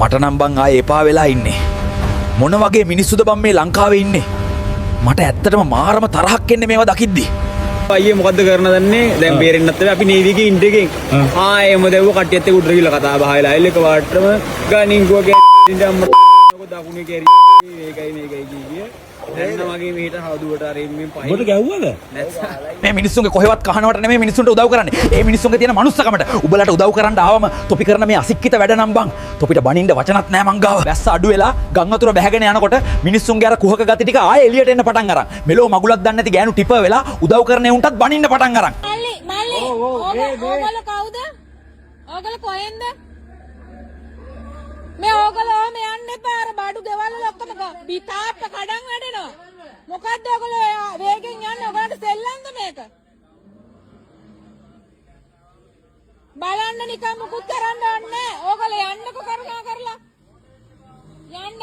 මට නම් බං ආයේ එපා වෙලා ඉන්නේ. මොන වගේ මිනිස්සුද බං මේ ලංකාවේ ඉන්නේ? මට ඇත්තටම මාරම තරහක් එන්නේ මේවා දකිද්දි. අයියේ මොකද්ද කරන්න දන්නේ? දැන් බේරෙන්නත් බැහැ අපි නේවිගේ ඉන්න එකෙන්. ආයෙම දැව්ව කට්ටියත් එක්ක උඩට ගිහලා කතා බහ වෙලා එල්ල එක වාට්ටම ගණින්ගුව කියන්නේ අම්මට දකුණේ කැරි මේකයි කිය. දැන් වගේ මෙහෙට හවුදුවට අර එම්මෙන් පහින්. ඔබට ගැව්වද? මේ මිනිස්සුන්ගේ කොහෙවත් කහනවට නෙමෙයි මිනිස්සුන්ට උදව් කරන්නේ. ඒ මිනිස්සුන්ගේ තියෙන මනුස්සකමට උඹලට උදව් කරන්න ආවම තොපි කරන මේ අසික්කිත වැඩ නම් බං. තොපිට බනින්න වචනත් නෑ මං ගාව. වැස්ස අඩු වෙලා ගම් වතුර බැහැගෙන යනකොට මිනිස්සුන්ගේ අර කුහක ගති ටික ආයේ එළියට එන්න පටන් අරන්. මෙලෝ මගුලක් දන්නේ නැති ගෑනු ටිප වෙලා උදව් කරන උන්ටත් බනින්න පටන් අරන්. මල්ලි ඕගොල්ලෝ කවුද? ඕගොල්ලෝ කොහෙන්ද? මේ ඕගොල්ලෝ මේ යන්න එපා අර බඩු ගෙවල් වල ඔක්කොම බිතාප්ප කඩන් වැඩෙනවා. මොකද්ද ඔයගොල්ලෝ වේගෙන් යන්නේ? ඔයගොල්ලන්ට සෙල්ලම්ද මේක? බලන්න නිකන් මුකුත් කරන්න ඕනේ. ඕගොල්ලෝ යන්නකෝ කරුණා කරලා. යන්න.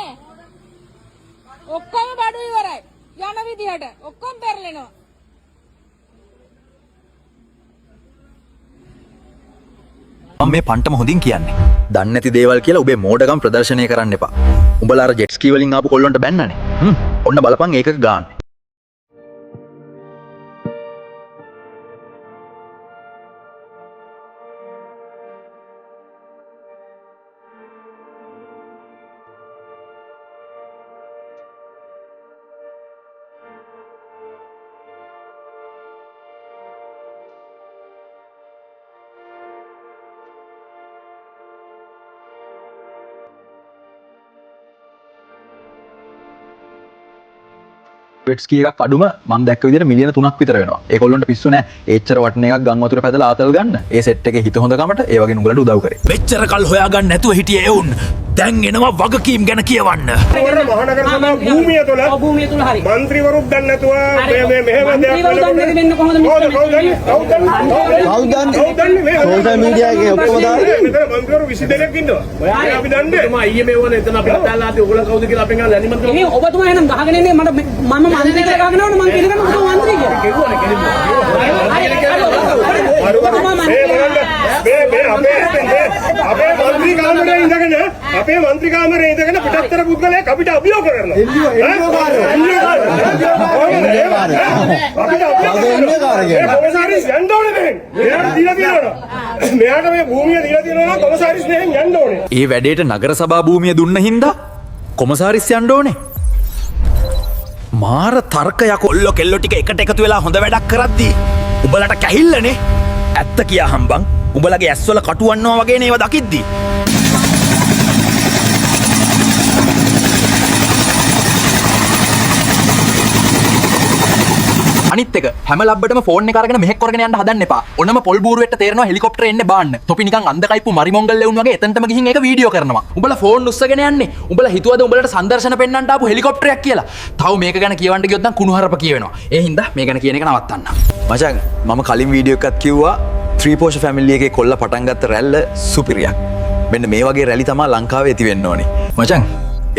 ඔක්කොම බඩු ඉවරයි. යන විදිහට ඔක්කොම පෙරලෙනවා. මම මේ පන්ටම හොඳින් කියන්නේ. දන්නේ නැති දේවල් කියලා ඔබේ මෝඩකම් ප්‍රදර්ශනය කරන්න එපා. උඹලා අර ජෙට් ස්කී වලින් ආපු කොල්ලන්ට බැන්නනේ. ඔන්න බලපන් ඒකක ගාන්න. වෙට්ස්කී එකක් අඩුම මම දැක්ක විදිහට මිලියන 3ක් විතර වෙනවා. ඒගොල්ලන්ට පිස්සු නෑ. ඒච්චර වටන එකක් ගම් වතුර පැදලා ආතල් ගන්න. ඒ සෙට් එකේ හිත හොඳ කමට ඒ වගේ නුඹලට උදව් කරේ. මෙච්චර කල් හොයාගන්න නැතුව හිටියේ එවුන්. දැන් එනවා වගකීම් ගැන කියවන්න. ඕන මහනගර සභා භූමිය තුල හරි. മന്ത്രിවරුත් දන්නේ නැතුව මේ මෙහෙම දෙයක් සෝෂල් මීඩියා එකේ ඔක්කොම දාලා මෙතන മന്ത്രിවරු 22 දෙනෙක් ඉන්නවා. ඔයා අපි දන්නේ. මම ඊයේ මේවන එතන අපි කතාලා ආදී ඔයගොල්ලෝ කවුද කියලා අපෙන් අහලා අනිමන්ත්‍රණ මේ ඔබතුමා එහෙනම් ගහගෙන ඉන්නේ මම මන්ත්‍රී කියලා ගහගෙන යනවනේ මම පිළිගන්න ඔබ මන්ත්‍රී කියලා. කෙරුවනේ කෙලින්ම. අපේ മന്ത്രി කාමරේ ඉඳගෙන අපේ മന്ത്രി කාමරේ ඉඳගෙන පිටත්තර පුද්ගලයෙක් අපිට අභියෝග කරනවා. කොමසාරිස් යන්න ඕනේ දැන්. මෙයාට දීලා තියෙනවා. මෙයාට මේ භූමිය දීලා තියෙනවා නම් කොමසාරිස් නෙහෙන් යන්න ඕනේ. ඒ වැඩේට නගර සභා භූමිය දුන්න හින්දා කොමසාරිස් යන්න ඕනේ. මාර තර්කයක් කොල්ලෝ කෙල්ලෝ ටික එකට එකතු වෙලා හොඳ වැඩක් කරද්දී උඹලට කැහිල්ලනේ. ඇත්ත කියා හම්බන්. උඹලගේ ඇස්වල කටුවන්නවා වගේ නේව දකිද්දී. අනිත් එක හැම ලබ්බටම ෆෝන් එක අරගෙන මෙහෙක් කරගෙන යන්න හදන්න එපා. ඔන්නම පොල් බූරුවෙට තේරෙනවා හෙලිකොප්ටරේ එන්නේ බාන්න. තොපි නිකන් අන්ධකයිපු මරිමොංගල් ලෙවුන් වගේ එතනටම ගිහින් ඒක වීඩියෝ කරනවා. උඹලා ෆෝන් උස්සගෙන යන්නේ. උඹලා හිතුවද උඹලට සංදර්ශන පෙන්නන්න ආපු හෙලිකොප්ටරයක් කියලා? තව මේක ගැන කියවන්න ගියොත් නම් කුණුහරුප කියවෙනවා. ඒ හින්දා මේ ගැන කියන එක නවත්තන්න. මචං මම කලින් වීඩියෝ එකක් කිව්වා ත්‍රිපෝෂ ෆැමිලි එකේ කොල්ල පටන් ගත්ත රැල්ල සුපිරියක්. මෙන්න මේ වගේ රැලි තමයි ලංකාවේ ඇති වෙන්න ඕනේ. මචං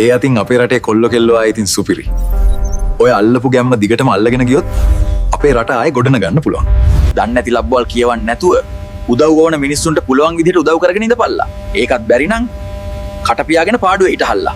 ඒ අතින් අපේ රටේ කොල්ලෝ කෙල්ලෝ ආයේ ඉතින් සුපිරි. ඔය අල්ලපු ගැම්ම දිගටම අල්ලගෙන ගියොත් අපේ රට ආයේ ගොඩන ගන්න පුළුවන්. දන්නේ නැති ලබ්බවල් කියවන්න නැතුව උදව් ඕන මිනිස්සුන්ට පුළුවන් විදිහට උදව් කරගෙන ඉඳපල්ලා. ඒකත් බැරි නම් කට පියාගෙන පාඩුවේ හිටහල්ලා.